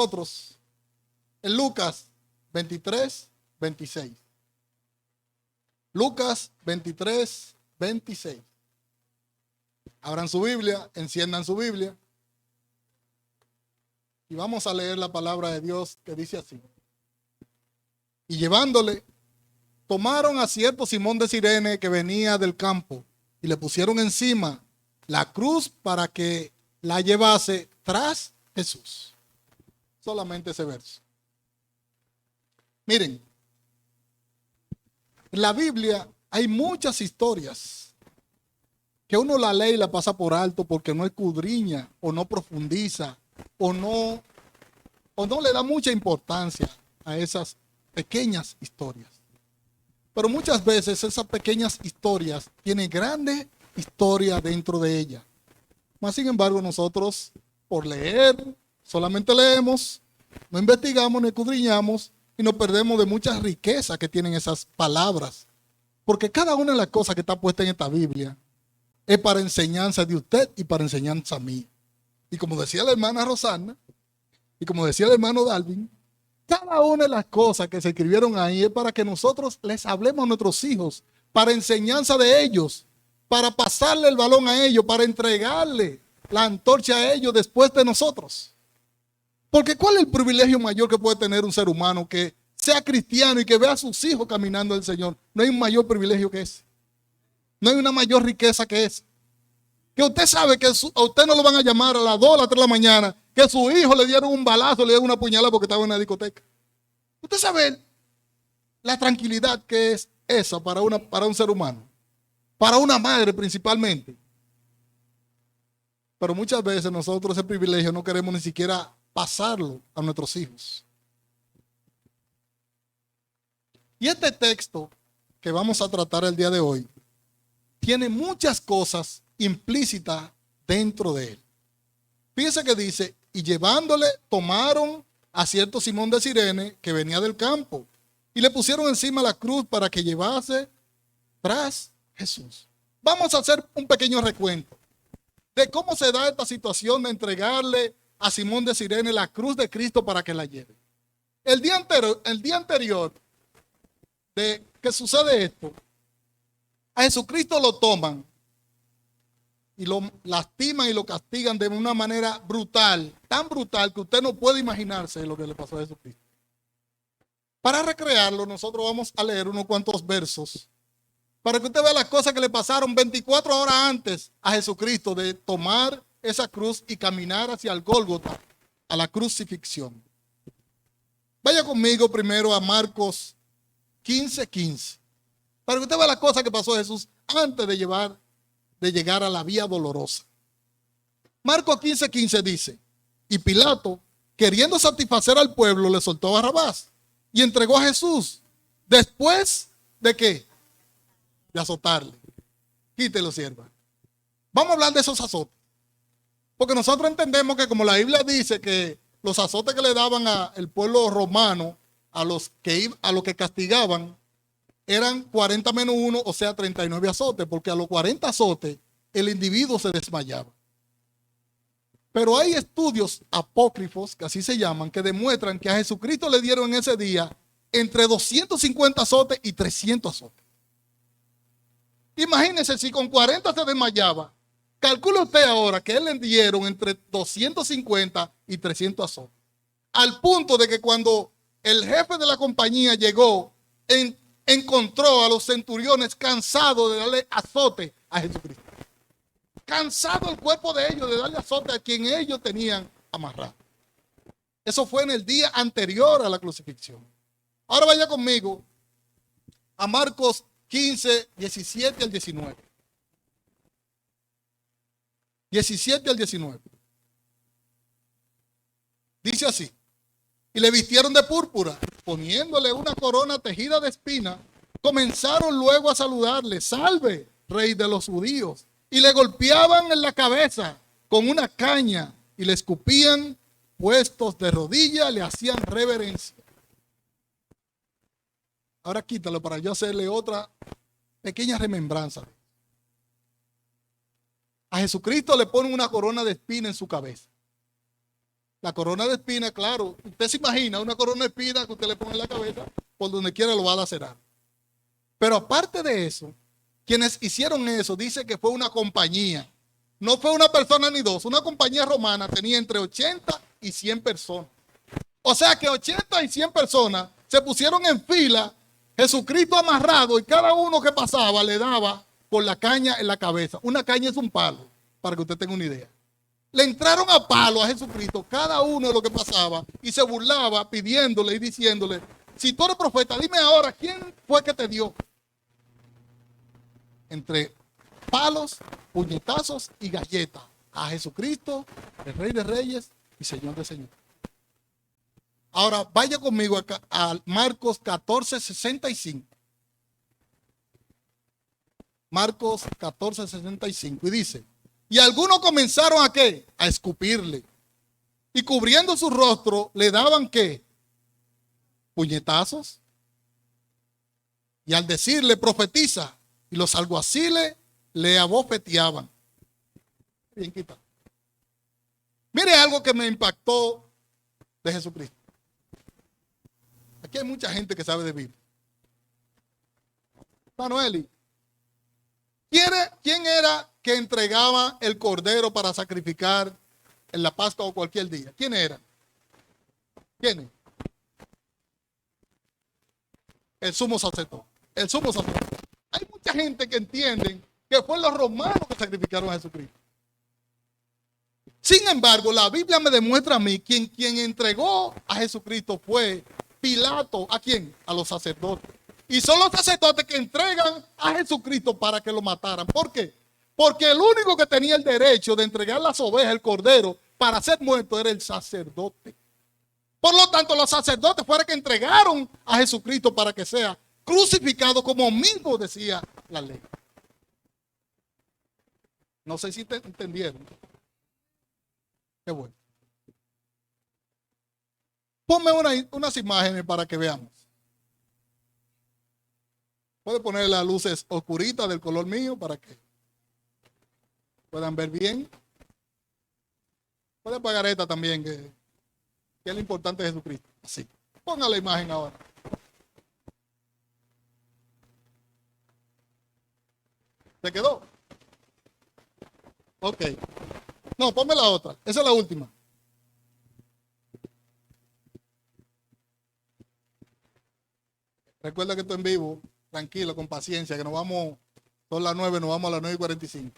nosotros en Lucas 23:26. Lucas 23:26. Abran su Biblia, enciendan su Biblia y vamos a leer la palabra de Dios que dice así. Y llevándole, tomaron a cierto Simón de Cirene que venía del campo y le pusieron encima la cruz para que la llevase tras Jesús. Solamente ese verso. Miren, en la Biblia hay muchas historias que uno la lee y la pasa por alto porque no escudriña o no profundiza o no le da mucha importancia a esas pequeñas historias. Pero muchas veces esas pequeñas historias tienen grandes historias dentro de ellas. Mas sin embargo nosotros por leer, solamente leemos, no investigamos, no escudriñamos y nos perdemos de muchas riquezas que tienen esas palabras. Porque cada una de las cosas que está puesta en esta Biblia es para enseñanza de usted y para enseñanza mía. Y como decía la hermana Rosana, y como decía el hermano Dalvin, cada una de las cosas que se escribieron ahí es para que nosotros les hablemos a nuestros hijos, para enseñanza de ellos, para pasarle el balón a ellos, para entregarle la antorcha a ellos después de nosotros. Porque ¿cuál es el privilegio mayor que puede tener un ser humano que sea cristiano y que vea a sus hijos caminando al Señor? No hay un mayor privilegio que ese. No hay una mayor riqueza que ese. Que usted sabe que a usted no lo van a llamar a las 2 o las 3 de la mañana, que a su hijo le dieron un balazo, le dieron una puñalada porque estaba en una discoteca. Usted sabe la tranquilidad que es esa para un ser humano, para una madre principalmente. Pero muchas veces nosotros ese privilegio no queremos ni siquiera pasarlo a nuestros hijos. Y este texto que vamos a tratar el día de hoy tiene muchas cosas implícitas dentro de él. Fíjense que dice, y llevándole tomaron a cierto Simón de Cirene que venía del campo y le pusieron encima la cruz para que llevase tras Jesús. Vamos a hacer un pequeño recuento de cómo se da esta situación de entregarle a Simón de Cirene la cruz de Cristo para que la lleve. El día anterior de que sucede esto, a Jesucristo lo toman y lo lastiman y lo castigan de una manera brutal, tan brutal que usted no puede imaginarse lo que le pasó a Jesucristo. Para recrearlo, nosotros vamos a leer unos cuantos versos para que usted vea las cosas que le pasaron 24 horas antes a Jesucristo de tomar esa cruz y caminar hacia el Gólgota, a la crucifixión. Vaya conmigo primero a Marcos 15:15, para que usted vea las cosas que pasó a Jesús antes de llegar a la vía dolorosa. Marcos 15:15 dice, y Pilato, queriendo satisfacer al pueblo, le soltó a Barrabás y entregó a Jesús. Después de ¿qué? De azotarle. Quítelo, sierva. Vamos a hablar de esos azotes. Porque nosotros entendemos que como la Biblia dice que los azotes que le daban al pueblo romano, a los que castigaban, eran 40 menos 1, o sea 39 azotes, porque a los 40 azotes el individuo se desmayaba. Pero hay estudios apócrifos, que así se llaman, que demuestran que a Jesucristo le dieron en ese día entre 250 azotes y 300 azotes. Imagínense si con 40 se desmayaba. Calcule usted ahora que él le dieron entre 250 y 300 azotes. Al punto de que cuando el jefe de la compañía llegó, encontró a los centuriones cansados de darle azote a Jesucristo. Cansado el cuerpo de ellos de darle azote a quien ellos tenían amarrado. Eso fue en el día anterior a la crucifixión. Ahora vaya conmigo a Marcos 15, 17 al 19. 17 al 19. Dice así. Y le vistieron de púrpura, poniéndole una corona tejida de espina. Comenzaron luego a saludarle, salve, rey de los judíos. Y le golpeaban en la cabeza con una caña y le escupían, puestos de rodillas, le hacían reverencia. Ahora quítalo para yo hacerle otra pequeña remembranza. A Jesucristo le ponen una corona de espina en su cabeza. La corona de espinas, claro, usted se imagina una corona de espinas que usted le pone en la cabeza, por donde quiera lo va a lacerar. Pero aparte de eso, quienes hicieron eso, dice que fue una compañía. No fue una persona ni dos, una compañía romana tenía entre 80 y 100 personas. O sea que 80 y 100 personas se pusieron en fila, Jesucristo amarrado, y cada uno que pasaba le daba con la caña en la cabeza. Una caña es un palo, para que usted tenga una idea. Le entraron a palo a Jesucristo, cada uno de lo que pasaba, y se burlaba pidiéndole y diciéndole, si tú eres profeta, dime ahora, ¿quién fue que te dio? Entre palos, puñetazos y galletas a Jesucristo, el Rey de Reyes y Señor de Señores. Ahora vaya conmigo acá a Marcos 14:65. Marcos 14:65 y dice, y algunos comenzaron a ¿qué? A escupirle. Y cubriendo su rostro le daban ¿qué? Puñetazos. Y al decirle profetiza, y los alguaciles le abofeteaban. Bien quitado. Mire algo que me impactó de Jesucristo. Aquí hay mucha gente que sabe de Biblia. Manueli, ¿quién era que entregaba el cordero para sacrificar en la Pascua o cualquier día? ¿Quién era? ¿Quién es? El sumo sacerdote. El sumo sacerdote. Hay mucha gente que entiende que fue los romanos que sacrificaron a Jesucristo. Sin embargo, la Biblia me demuestra a mí quien entregó a Jesucristo fue Pilato. ¿A quién? A los sacerdotes. Y son los sacerdotes que entregan a Jesucristo para que lo mataran. ¿Por qué? Porque el único que tenía el derecho de entregar las ovejas, el cordero, para ser muerto era el sacerdote. Por lo tanto, los sacerdotes fueron que entregaron a Jesucristo para que sea crucificado como mismo decía la ley. No sé si entendieron. Qué bueno. Ponme unas imágenes para que veamos. Puede poner las luces oscuritas del color mío para que puedan ver bien. Puede apagar esta también, que es lo importante de Jesucristo. Así. Ponga la imagen ahora. ¿Se quedó? Ok. No, ponme la otra. Esa es la última. Recuerda que estoy en vivo. Tranquilo, con paciencia, que nos vamos, son las 9, nos vamos a las 9:45.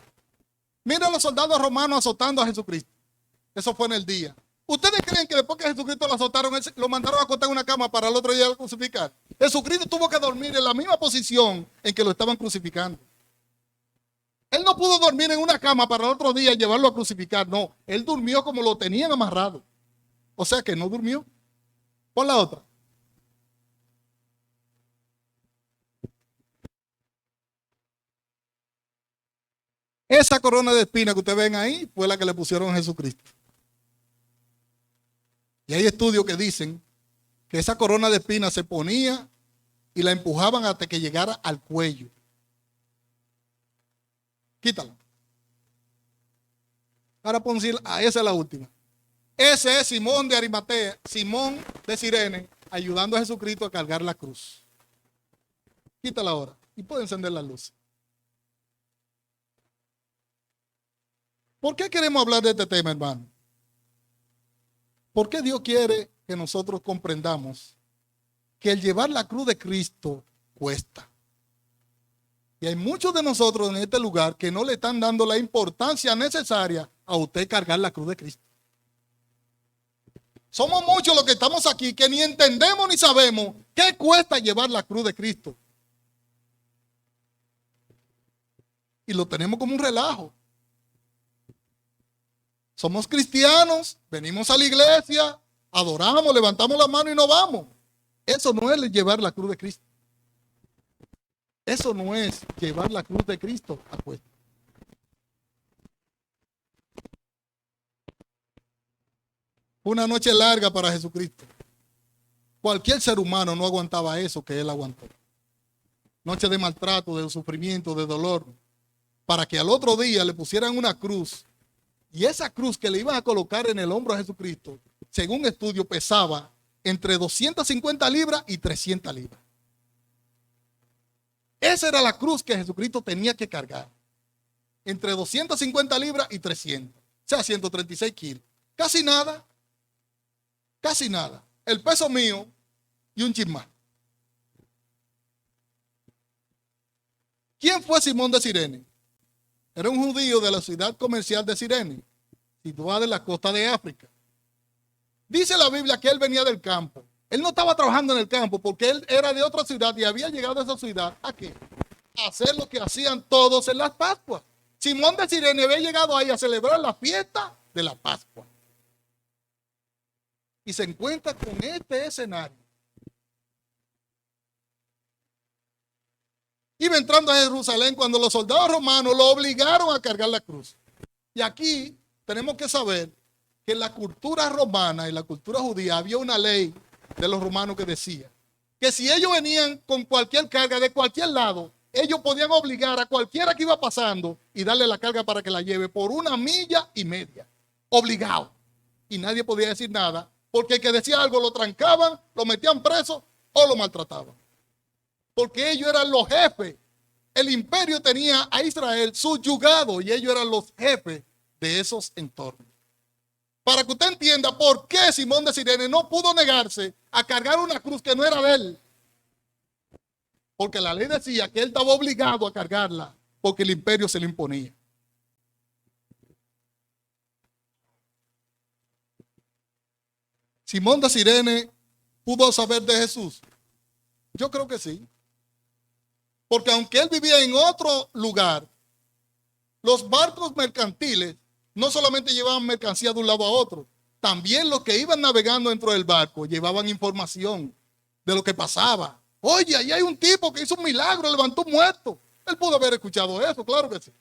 Mira a los soldados romanos azotando a Jesucristo. Eso fue en el día. ¿Ustedes creen que después que Jesucristo lo azotaron, lo mandaron a acostar en una cama para el otro día crucificar? Jesucristo tuvo que dormir en la misma posición en que lo estaban crucificando. Él no pudo dormir en una cama para el otro día llevarlo a crucificar. No, él durmió como lo tenían amarrado. O sea que no durmió. Pon la otra. Esa corona de espinas que ustedes ven ahí fue la que le pusieron a Jesucristo. Y hay estudios que dicen que esa corona de espinas se ponía y la empujaban hasta que llegara al cuello. Quítala. Ahora ponle, esa es la última. Ese es Simón de Arimatea, Simón de Cirene, ayudando a Jesucristo a cargar la cruz. Quítala ahora y puede encender la luz. ¿Por qué queremos hablar de este tema, hermano? ¿Por qué Dios quiere que nosotros comprendamos que el llevar la cruz de Cristo cuesta? Y hay muchos de nosotros en este lugar que no le están dando la importancia necesaria a usted cargar la cruz de Cristo. Somos muchos los que estamos aquí que ni entendemos ni sabemos qué cuesta llevar la cruz de Cristo. Y lo tenemos como un relajo. Somos cristianos, venimos a la iglesia, adoramos, levantamos la mano y nos vamos. Eso no es llevar la cruz de Cristo. Eso no es llevar la cruz de Cristo a cuesta. Una noche larga para Jesucristo. Cualquier ser humano no aguantaba eso que él aguantó. Noche de maltrato, de sufrimiento, de dolor, para que al otro día le pusieran una cruz. Y esa cruz que le iban a colocar en el hombro a Jesucristo según estudio, pesaba entre 250 libras y 300 libras. Esa era la cruz que Jesucristo tenía que cargar. Entre 250 libras y 300. O sea, 136 kilos. Casi nada. Casi nada. El peso mío y un chin más. ¿Quién fue Simón de Cirene? Era un judío de la ciudad comercial de Cirene, situada en la costa de África. Dice la Biblia que él venía del campo. Él no estaba trabajando en el campo porque él era de otra ciudad y había llegado a esa ciudad. ¿A qué? A hacer lo que hacían todos en las Pascuas. Simón de Cirene había llegado ahí a celebrar la fiesta de la Pascua. Y se encuentra con este escenario. Iba entrando a Jerusalén cuando los soldados romanos lo obligaron a cargar la cruz. Y aquí tenemos que saber que en la cultura romana y la cultura judía había una ley de los romanos que decía que si ellos venían con cualquier carga de cualquier lado, ellos podían obligar a cualquiera que iba pasando y darle la carga para que la lleve por 1,5 millas. Obligado. Y nadie podía decir nada, porque el que decía algo lo trancaban, lo metían preso o lo maltrataban. Porque ellos eran los jefes. El imperio tenía a Israel subyugado y ellos eran los jefes de esos entornos. Para que usted entienda por qué Simón de Cirene no pudo negarse a cargar una cruz que no era de él. Porque la ley decía que él estaba obligado a cargarla porque el imperio se le imponía. Simón de Cirene pudo saber de Jesús. Yo creo que sí. Porque aunque él vivía en otro lugar, los barcos mercantiles no solamente llevaban mercancía de un lado a otro, también los que iban navegando dentro del barco llevaban información de lo que pasaba. Oye, ahí hay un tipo que hizo un milagro, levantó un muerto. Él pudo haber escuchado eso, claro que sí.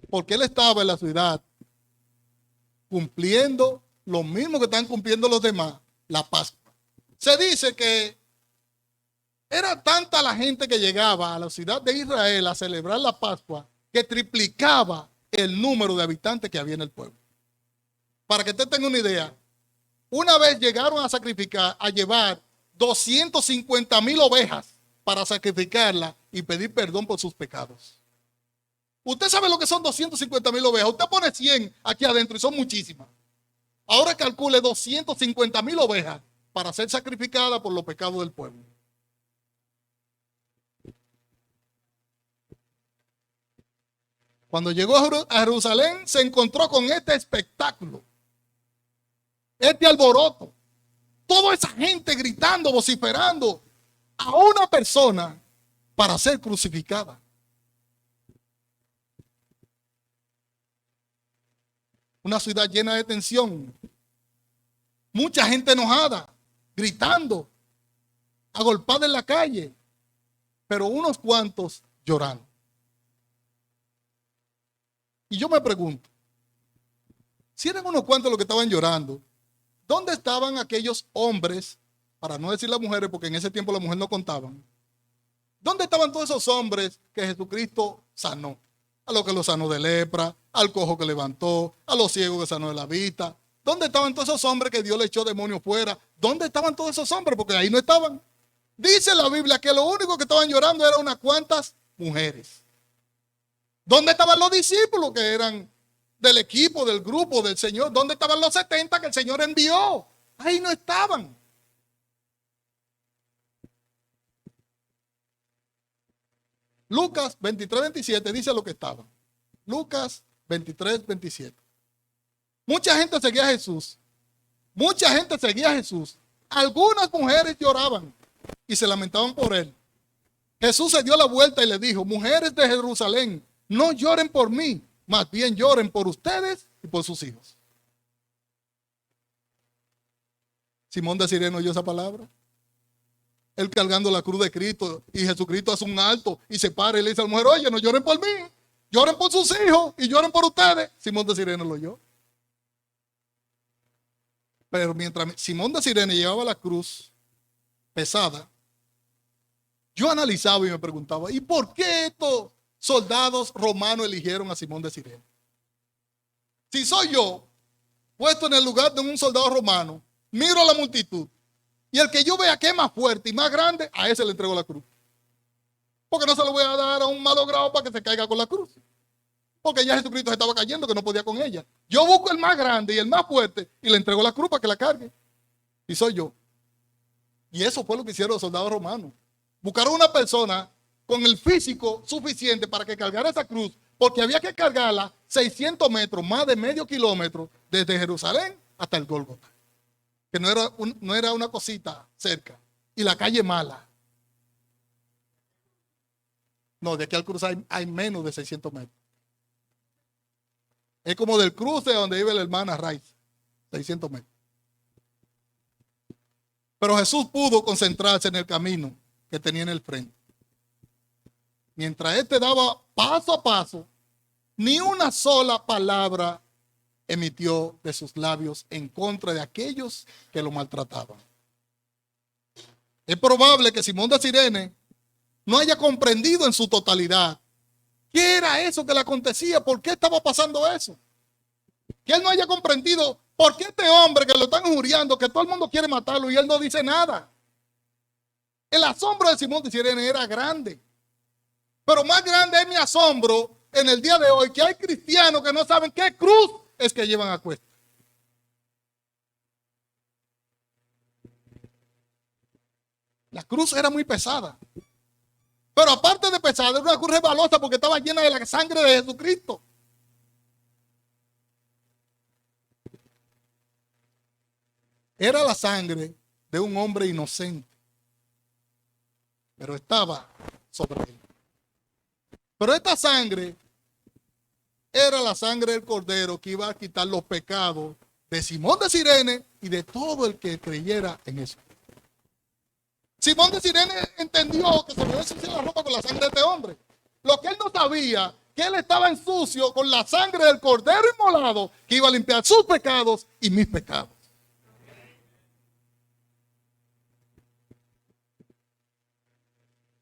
Porque él estaba en la ciudad cumpliendo lo mismo que están cumpliendo los demás, la Pascua. Se dice que era tanta la gente que llegaba a la ciudad de Israel a celebrar la Pascua que triplicaba el número de habitantes que había en el pueblo. Para que usted tenga una idea, una vez llegaron a sacrificar, a llevar 250,000 ovejas para sacrificarla y pedir perdón por sus pecados. Usted sabe lo que son 250,000 ovejas. Usted pone 100 aquí adentro y son muchísimas. Ahora calcule 250,000 ovejas para ser sacrificadas por los pecados del pueblo. Cuando llegó a Jerusalén se encontró con este espectáculo, este alboroto, toda esa gente gritando, vociferando a una persona para ser crucificada. Una ciudad llena de tensión, mucha gente enojada, gritando, agolpada en la calle, pero unos cuantos llorando. Y yo me pregunto, si eran unos cuantos los que estaban llorando, ¿dónde estaban aquellos hombres, para no decir las mujeres, porque en ese tiempo las mujeres no contaban? ¿Dónde estaban todos esos hombres que Jesucristo sanó? A los que lo sanó de lepra, al cojo que levantó, a los ciegos que sanó de la vista. ¿Dónde estaban todos esos hombres que Dios le echó demonios fuera? ¿Dónde estaban todos esos hombres? Porque ahí no estaban. Dice la Biblia que lo único que estaban llorando eran unas cuantas mujeres. ¿Dónde estaban los discípulos que eran del equipo, del grupo del Señor? ¿Dónde estaban los 70 que el Señor envió? Ahí no estaban. Lucas 23:27 dice lo que estaban. Lucas 23:27. Mucha gente seguía a Jesús. Mucha gente seguía a Jesús. Algunas mujeres lloraban y se lamentaban por él. Jesús se dio la vuelta y le dijo: mujeres de Jerusalén, no lloren por mí, más bien lloren por ustedes y por sus hijos. Simón de Cirene oyó esa palabra. Él cargando la cruz de Cristo y Jesucristo hace un alto y se para y le dice a la mujer: oye, no lloren por mí, lloren por sus hijos y lloren por ustedes. Simón de Cirene lo oyó. Pero mientras Simón de Cirene llevaba la cruz pesada, yo analizaba y me preguntaba: ¿y por qué estos soldados romanos eligieron a Simón de Cirene? Si soy yo, puesto en el lugar de un soldado romano, miro a la multitud y el que yo vea que es más fuerte y más grande, a ese le entrego la cruz. Porque no se lo voy a dar a un malogrado para que se caiga con la cruz. Porque ya Jesucristo se estaba cayendo, que no podía con ella. Yo busco el más grande y el más fuerte y le entrego la cruz para que la cargue. Y soy yo. Y eso fue lo que hicieron los soldados romanos. Buscaron una persona con el físico suficiente para que cargara esa cruz, porque había que cargarla 600 metros, más de medio kilómetro, desde Jerusalén hasta el Gólgota. Que no era una cosita cerca. Y la calle mala. No, de aquí al cruce hay menos de 600 metros. Es como del cruce donde vive la hermana Rice, 600 metros. Pero Jesús pudo concentrarse en el camino que tenía en el frente. Mientras éste daba paso a paso, ni una sola palabra emitió de sus labios en contra de aquellos que lo maltrataban. Es probable que Simón de Cirene no haya comprendido en su totalidad qué era eso que le acontecía, por qué estaba pasando eso. Que él no haya comprendido por qué este hombre que lo están injuriando, que todo el mundo quiere matarlo y él no dice nada. El asombro de Simón de Cirene era grande. Pero más grande es mi asombro en el día de hoy, que hay cristianos que no saben qué cruz es que llevan a cuesta. La cruz era muy pesada. Pero aparte de pesada, era una cruz resbalosa porque estaba llena de la sangre de Jesucristo. Era la sangre de un hombre inocente, pero estaba sobre él. Pero esta sangre era la sangre del Cordero que iba a quitar los pecados de Simón de Cirene y de todo el que creyera en eso. Simón de Cirene entendió que se podía ensuciar la ropa con la sangre de este hombre. Lo que él no sabía, que él estaba en sucio con la sangre del Cordero inmolado que iba a limpiar sus pecados y mis pecados.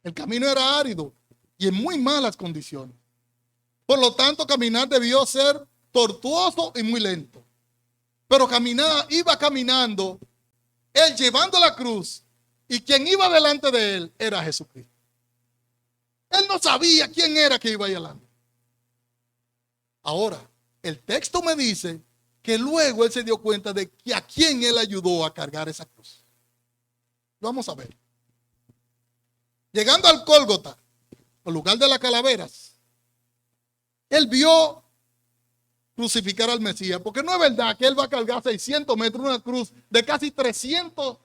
El camino era árido y en muy malas condiciones. Por lo tanto, caminar debió ser tortuoso y muy lento. Pero iba caminando, él llevando la cruz, y quien iba delante de él era Jesucristo. Él no sabía quién era que iba ahí adelante. Ahora, el texto me dice que luego él se dio cuenta de que a quién él ayudó a cargar esa cruz. Vamos a ver. Llegando al Gólgota, el lugar de las calaveras, él vio crucificar al Mesías, porque no es verdad que él va a cargar 600 metros una cruz de casi 300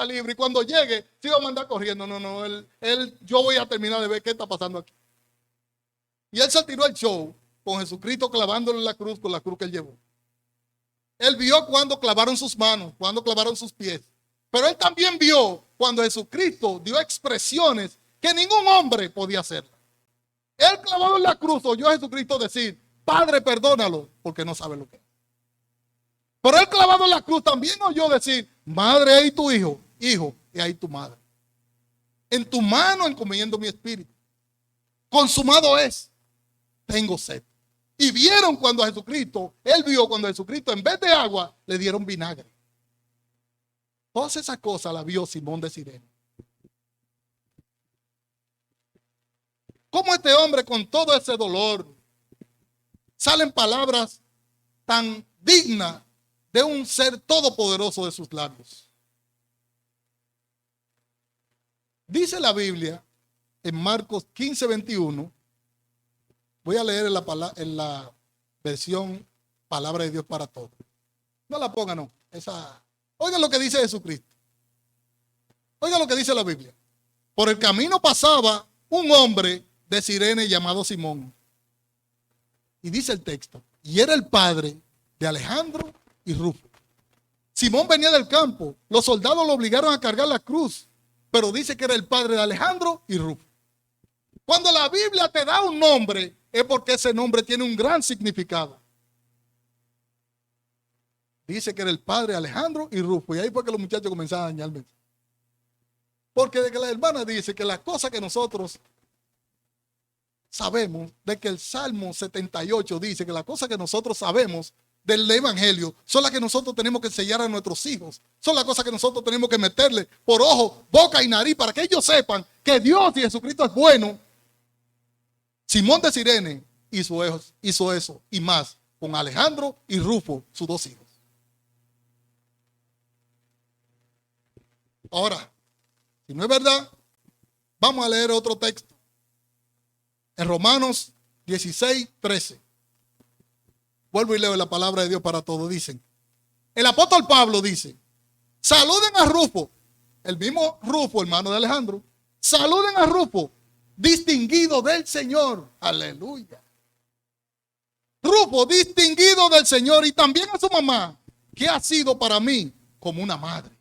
libras y cuando llegue se va a mandar corriendo. No, yo voy a terminar de ver qué está pasando aquí. Y él se tiró el show con Jesucristo clavándole la cruz con la cruz que él llevó. Él vio cuando clavaron sus manos, cuando clavaron sus pies. Pero él también vio cuando Jesucristo dio expresiones que ningún hombre podía hacer. Él clavado en la cruz oyó a Jesucristo decir: Padre, perdónalo, porque no sabe lo que es. Pero él clavado en la cruz también oyó decir: Madre, ahí tu hijo, hijo, y ahí tu madre. En tu mano encomiendo mi espíritu. Consumado es, tengo sed. Y vieron cuando a Jesucristo, él vio cuando a Jesucristo en vez de agua le dieron vinagre. Todas esas cosas las vio Simón de Cirene. ¿Cómo este hombre con todo ese dolor salen palabras tan dignas de un ser todopoderoso de sus labios? Dice la Biblia en Marcos 15:21. Voy a leer en la versión Palabra de Dios para Todos. No la pongan, no. Oigan lo que dice Jesucristo. Oigan lo que dice la Biblia. Por el camino pasaba un hombre de Cirene llamado Simón. Y dice el texto: y era el padre de Alejandro y Rufo. Simón venía del campo. Los soldados lo obligaron a cargar la cruz. Pero dice que era el padre de Alejandro y Rufo. Cuando la Biblia te da un nombre, es porque ese nombre tiene un gran significado. Dice que era el padre de Alejandro y Rufo. Y ahí fue que los muchachos comenzaron a dañarme. Porque de que la hermana dice que las cosas que nosotros sabemos de que el Salmo 78 dice que las cosas que nosotros sabemos del Evangelio son las que nosotros tenemos que enseñar a nuestros hijos. Son las cosas que nosotros tenemos que meterle por ojo, boca y nariz para que ellos sepan que Dios y Jesucristo es bueno. Simón de Cirene hizo eso y más con Alejandro y Rufo, sus dos hijos. Ahora, si no es verdad, vamos a leer otro texto. En Romanos 16:13. Vuelvo y leo la palabra de Dios para todos. Dicen, el apóstol Pablo dice, saluden a Rufo, el mismo Rufo, hermano de Alejandro. Saluden a Rufo, distinguido del Señor. Aleluya. Rufo, distinguido del Señor, y también a su mamá, que ha sido para mí como una madre.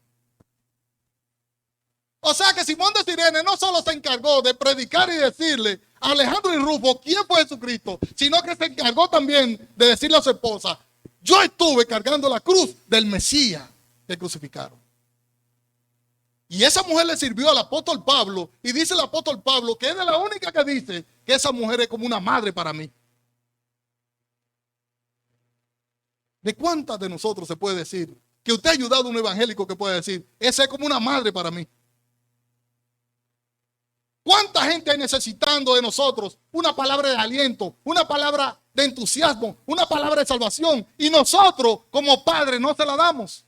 O sea que Simón de Cirene no solo se encargó de predicar y decirle a Alejandro y Rufo quién fue Jesucristo, sino que se encargó también de decirle a su esposa, yo estuve cargando la cruz del Mesías que crucificaron. Y esa mujer le sirvió al apóstol Pablo, y dice el apóstol Pablo que es de la única que dice que esa mujer es como una madre para mí. ¿De cuántas de nosotros se puede decir que usted ha ayudado a un evangélico que puede decir, esa es como una madre para mí? ¿Cuánta gente hay necesitando de nosotros una palabra de aliento, una palabra de entusiasmo, una palabra de salvación? Y nosotros como padres no se la damos.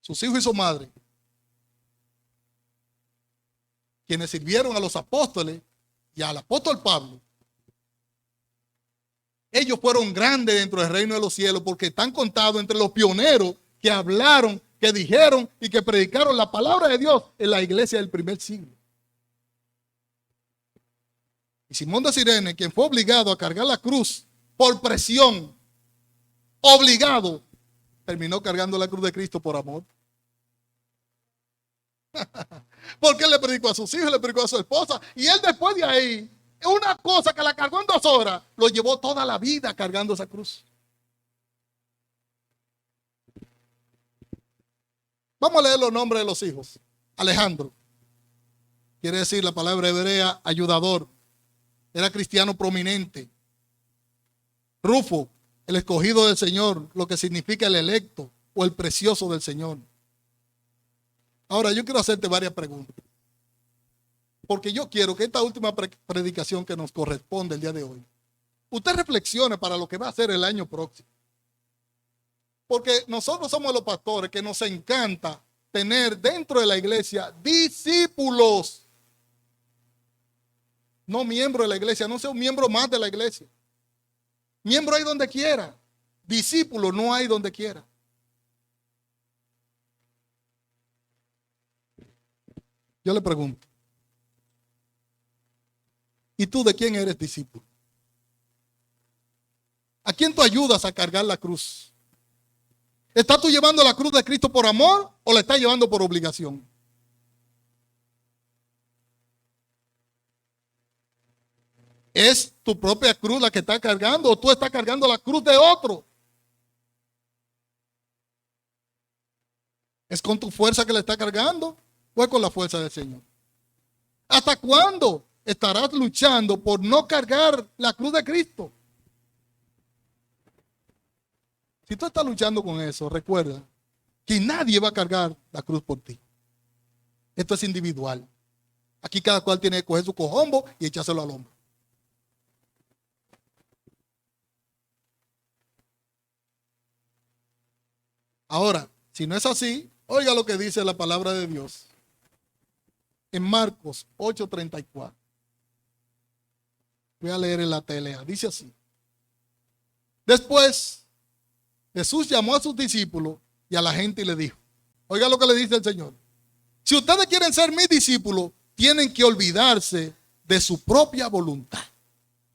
Sus hijos y su madre, quienes sirvieron a los apóstoles y al apóstol Pablo, ellos fueron grandes dentro del reino de los cielos porque están contados entre los pioneros que hablaron, que dijeron y que predicaron la palabra de Dios en la iglesia del primer siglo. Y Simón de Cirene, quien fue obligado a cargar la cruz por presión, obligado, terminó cargando la cruz de Cristo por amor. Porque él le predicó a sus hijos, le predicó a su esposa, y él después de ahí, una cosa que la cargó en 2 horas, lo llevó toda la vida cargando esa cruz. Vamos a leer los nombres de los hijos. Alejandro, quiere decir la palabra hebrea ayudador, era cristiano prominente. Rufo, el escogido del Señor, lo que significa el electo o el precioso del Señor. Ahora yo quiero hacerte varias preguntas, porque yo quiero que esta última predicación que nos corresponde el día de hoy, usted reflexione para lo que va a ser el año próximo. Porque nosotros somos los pastores que nos encanta tener dentro de la iglesia discípulos. No miembro de la iglesia, no sea un miembro más de la iglesia. Miembro hay donde quiera. Discípulo no hay donde quiera. Yo le pregunto, ¿y tú de quién eres discípulo? ¿A quién tú ayudas a cargar la cruz? ¿Estás tú llevando la cruz de Cristo por amor o la estás llevando por obligación? ¿Es tu propia cruz la que estás cargando o tú estás cargando la cruz de otro? ¿Es con tu fuerza que la estás cargando o es con la fuerza del Señor? ¿Hasta cuándo estarás luchando por no cargar la cruz de Cristo? Si tú estás luchando con eso, recuerda que nadie va a cargar la cruz por ti. Esto es individual. Aquí cada cual tiene que coger su cojombo y echárselo al hombro. Ahora, si no es así, oiga lo que dice la palabra de Dios. En Marcos 8:34. Voy a leer en la TLA. Dice así. Después, Jesús llamó a sus discípulos y a la gente y le dijo, oiga lo que le dice el Señor. Si ustedes quieren ser mis discípulos, tienen que olvidarse de su propia voluntad.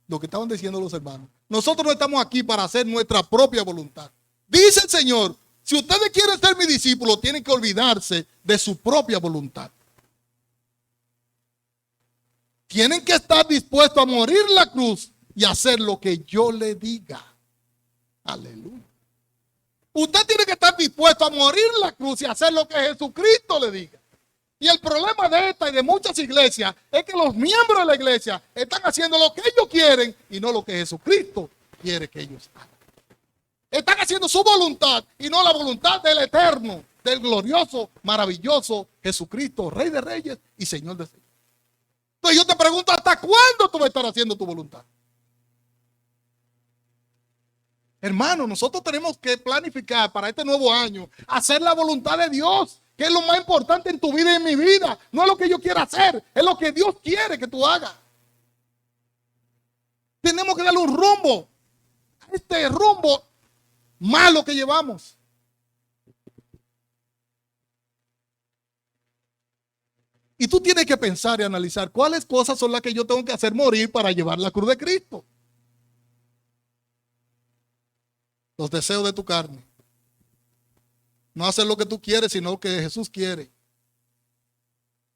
Lo que estaban diciendo los hermanos. Nosotros no estamos aquí para hacer nuestra propia voluntad. Dice el Señor, si ustedes quieren ser mis discípulos, tienen que olvidarse de su propia voluntad. Tienen que estar dispuestos a morir la cruz y hacer lo que yo le diga. Aleluya. Usted tiene que estar dispuesto a morir la cruz y hacer lo que Jesucristo le diga. Y el problema de esta y de muchas iglesias es que los miembros de la iglesia están haciendo lo que ellos quieren y no lo que Jesucristo quiere que ellos hagan. Están haciendo su voluntad y no la voluntad del eterno, del glorioso, maravilloso Jesucristo, Rey de Reyes y Señor de Señores. Entonces yo te pregunto, ¿hasta cuándo tú vas a estar haciendo tu voluntad? Hermano, nosotros tenemos que planificar para este nuevo año, hacer la voluntad de Dios, que es lo más importante en tu vida y en mi vida. No es lo que yo quiera hacer, es lo que Dios quiere que tú hagas. Tenemos que darle un rumbo a este rumbo malo que llevamos. Y tú tienes que pensar y analizar cuáles cosas son las que yo tengo que hacer morir para llevar la cruz de Cristo. Los deseos de tu carne. No hacer lo que tú quieres, sino lo que Jesús quiere.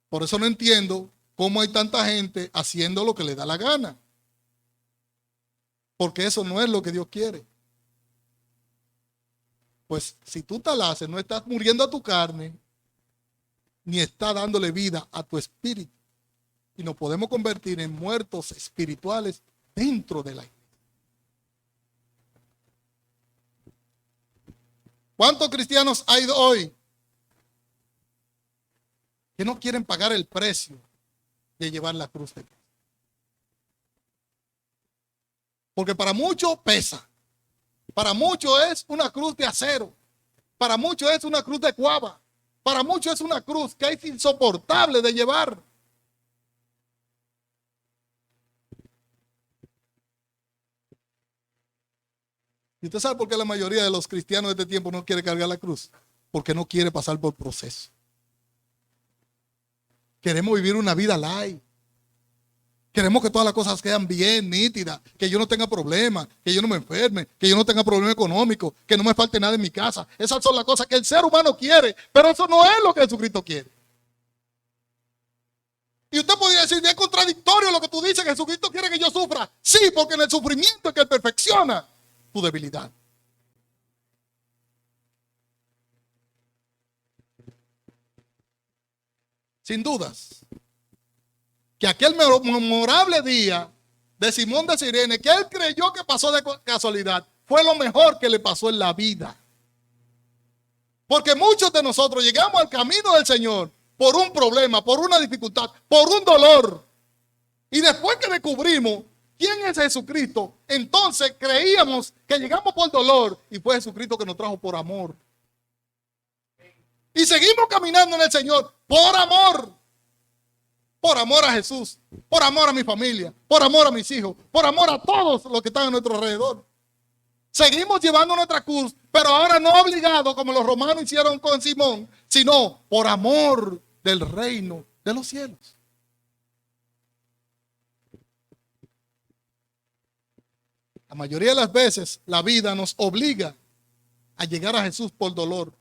Por eso no entiendo cómo hay tanta gente haciendo lo que le da la gana. Porque eso no es lo que Dios quiere. Pues si tú tal haces, no estás muriendo a tu carne, ni estás dándole vida a tu espíritu. Y nos podemos convertir en muertos espirituales dentro de la iglesia. ¿Cuántos cristianos hay hoy que no quieren pagar el precio de llevar la cruz de Cristo? Porque para muchos pesa. Para muchos es una cruz de acero. Para muchos es una cruz de cuava. Para muchos es una cruz que es insoportable de llevar. ¿Y usted sabe por qué la mayoría de los cristianos de este tiempo no quiere cargar la cruz? Porque no quiere pasar por proceso. Queremos vivir una vida light. Queremos que todas las cosas quedan bien, nítidas, que yo no tenga problemas, que yo no me enferme, que yo no tenga problema económico, que no me falte nada en mi casa. Esas son las cosas que el ser humano quiere, pero eso no es lo que Jesucristo quiere. Y usted podría decir, es contradictorio lo que tú dices, que Jesucristo quiere que yo sufra. Sí, porque en el sufrimiento es que Él perfecciona tu debilidad. Sin dudas, que aquel memorable día de Simón de Cirene, que él creyó que pasó de casualidad, fue lo mejor que le pasó en la vida. Porque muchos de nosotros llegamos al camino del Señor por un problema, por una dificultad, por un dolor. Y después que descubrimos quién es Jesucristo, entonces creíamos que llegamos por dolor y fue Jesucristo que nos trajo por amor. Y seguimos caminando en el Señor por amor. Por amor a Jesús, por amor a mi familia, por amor a mis hijos, por amor a todos los que están a nuestro alrededor. Seguimos llevando nuestra cruz, pero ahora no obligado como los romanos hicieron con Simón, sino por amor del reino de los cielos. La mayoría de las veces la vida nos obliga a llegar a Jesús por dolor.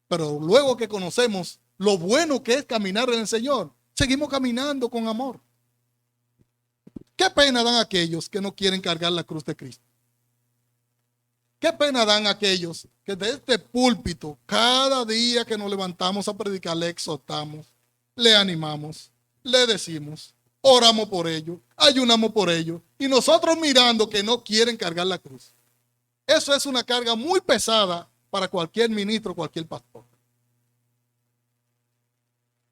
Pero luego que conocemos lo bueno que es caminar en el Señor, seguimos caminando con amor. ¿Qué pena dan aquellos que no quieren cargar la cruz de Cristo? ¿Qué pena dan aquellos que de este púlpito, cada día que nos levantamos a predicar, le exhortamos, le animamos, le decimos, oramos por ellos, ayunamos por ellos, y nosotros mirando que no quieren cargar la cruz? Eso es una carga muy pesada para cualquier ministro, cualquier pastor.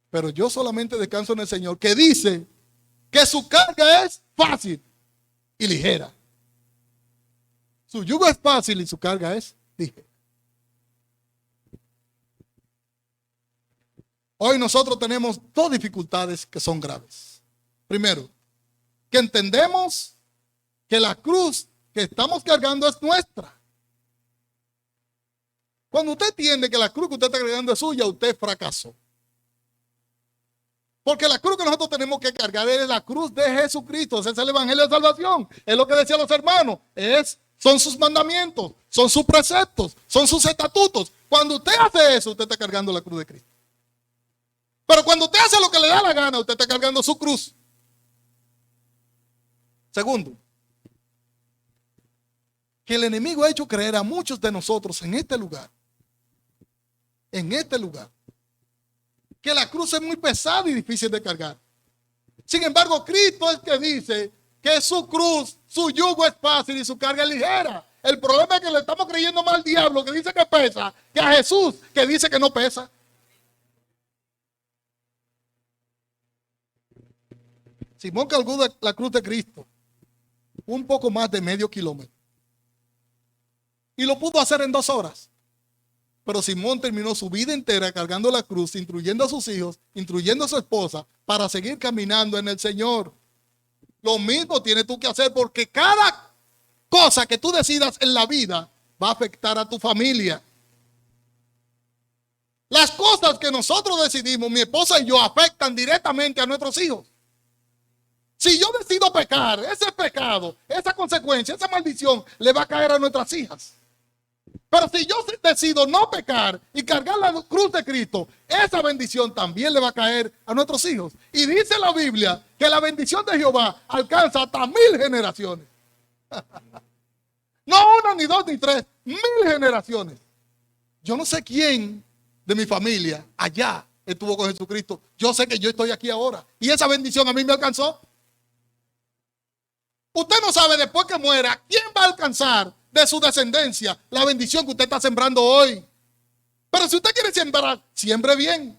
Pero yo solamente descanso en el Señor, que dice que su carga es fácil y ligera. Su yugo es fácil y su carga es ligera. Hoy nosotros tenemos dos dificultades que son graves. Primero, que entendemos que la cruz que estamos cargando es nuestra. Cuando usted entiende que la cruz que usted está cargando es suya, usted fracasó. Porque la cruz que nosotros tenemos que cargar es la cruz de Jesucristo. Ese es el evangelio de salvación. Es lo que decían los hermanos. Son sus mandamientos, son sus preceptos, son sus estatutos. Cuando usted hace eso, usted está cargando la cruz de Cristo. Pero cuando usted hace lo que le da la gana, usted está cargando su cruz. Segundo, que el enemigo ha hecho creer a muchos de nosotros en este lugar, que la cruz es muy pesada y difícil de cargar. Sin embargo, Cristo es que dice que su cruz, su yugo es fácil y su carga es ligera. El problema es que le estamos creyendo más al diablo que dice que pesa, que a Jesús que dice que no pesa. Simón cargó la cruz de Cristo un poco más de medio kilómetro y lo pudo hacer en 2 horas. Pero Simón terminó su vida entera cargando la cruz, instruyendo a sus hijos, instruyendo a su esposa para seguir caminando en el Señor. Lo mismo tienes tú que hacer, porque cada cosa que tú decidas en la vida va a afectar a tu familia. Las cosas que nosotros decidimos, mi esposa y yo, afectan directamente a nuestros hijos. Si yo decido pecar, ese pecado, esa consecuencia, esa maldición le va a caer a nuestras hijas. Pero si yo decido no pecar y cargar la cruz de Cristo, esa bendición también le va a caer a nuestros hijos. Y dice la Biblia que la bendición de Jehová alcanza hasta 1000 generaciones. No 1, ni 2, ni 3, 1000 generaciones. Yo no sé quién de mi familia allá estuvo con Jesucristo. Yo sé que yo estoy aquí ahora. Y esa bendición a mí me alcanzó. Usted no sabe después que muera quién va a alcanzar de su descendencia la bendición que usted está sembrando hoy. Pero si usted quiere sembrar, siembre bien.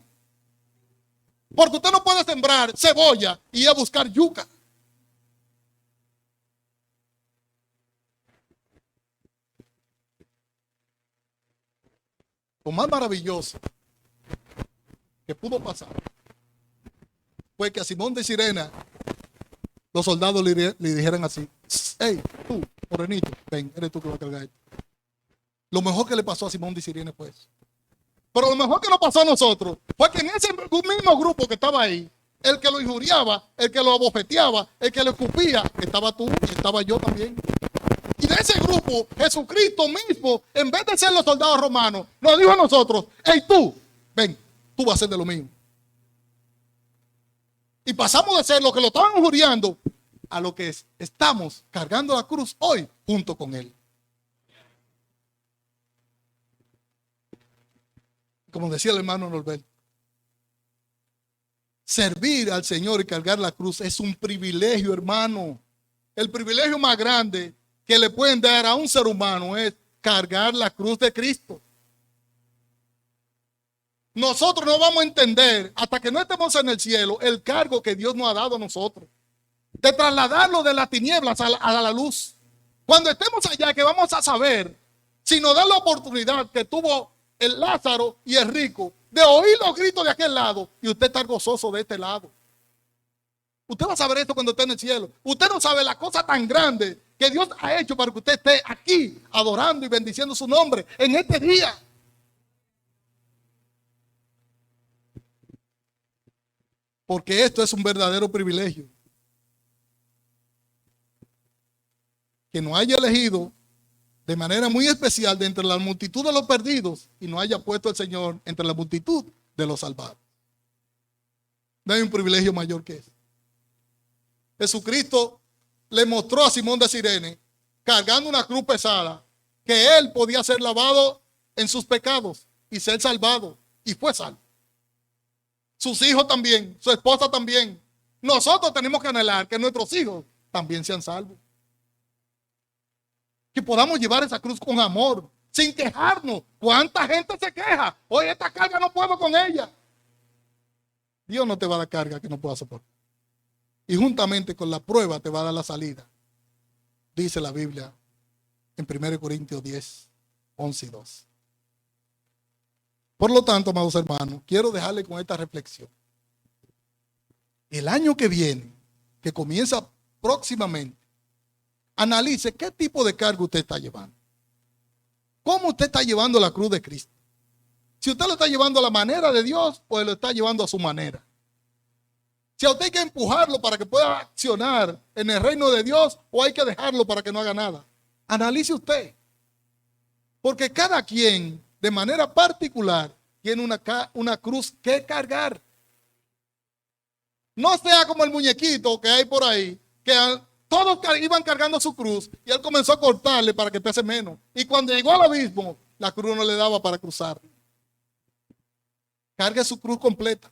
Porque usted no puede sembrar cebolla y ir a buscar yuca. Lo más maravilloso que pudo pasar fue que a Simón de Sirena los soldados le dijeran así: hey, tú, morenito, ven, eres tú que vas a cargar esto. Lo mejor que le pasó a Simón de Sirene fue eso. Pero lo mejor que nos pasó a nosotros fue que en ese mismo grupo que estaba ahí, el que lo injuriaba, el que lo abofeteaba, el que lo escupía, estaba tú y estaba yo también. Y de ese grupo, Jesucristo mismo, en vez de ser los soldados romanos, nos dijo a nosotros: hey, tú, ven, tú vas a ser de lo mío. Y pasamos de ser los que lo estaban injuriando a lo que estamos cargando la cruz hoy junto con él. Como decía el hermano Norberto, servir al Señor y cargar la cruz es un privilegio, hermano. El privilegio más grande que le pueden dar a un ser humano es cargar la cruz de Cristo. Nosotros no vamos a entender hasta que no estemos en el cielo el cargo que Dios nos ha dado a nosotros, de trasladarlo de las tinieblas a la luz. Cuando estemos allá, que vamos a saber si nos da la oportunidad que tuvo el Lázaro y el rico de oír los gritos de aquel lado y usted estar gozoso de este lado. Usted va a saber esto cuando esté en el cielo. Usted no sabe la cosa tan grande que Dios ha hecho para que usted esté aquí adorando y bendiciendo su nombre en este día. Porque esto es un verdadero privilegio. Que nos haya elegido de manera muy especial de entre la multitud de los perdidos y nos haya puesto el Señor entre la multitud de los salvados. No hay un privilegio mayor que ese. Jesucristo le mostró a Simón de Sirene, cargando una cruz pesada, que él podía ser lavado en sus pecados y ser salvado, y fue salvo. Sus hijos también, su esposa también. Nosotros tenemos que anhelar que nuestros hijos también sean salvos. Que podamos llevar esa cruz con amor, sin quejarnos. ¿Cuánta gente se queja? Hoy esta carga no puedo con ella. Dios no te va a dar carga que no puedas soportar. Y juntamente con la prueba te va a dar la salida. Dice la Biblia en 1 Corintios 10, 11 y 12. Por lo tanto, amados hermanos, quiero dejarle con esta reflexión. El año que viene, que comienza próximamente, analice qué tipo de carga usted está llevando. ¿Cómo usted está llevando la cruz de Cristo? Si usted lo está llevando a la manera de Dios o lo está llevando a su manera. Si a usted hay que empujarlo para que pueda accionar en el reino de Dios o hay que dejarlo para que no haga nada. Analice usted. Porque cada quien de manera particular tiene una cruz que cargar. No sea como el muñequito que hay por ahí, que todos iban cargando su cruz y él comenzó a cortarle para que pese menos. Y cuando llegó al abismo, la cruz no le daba para cruzar. Cargue su cruz completa.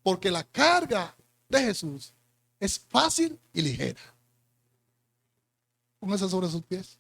porque la carga de Jesús es fácil y ligera. Póngase sobre sus pies.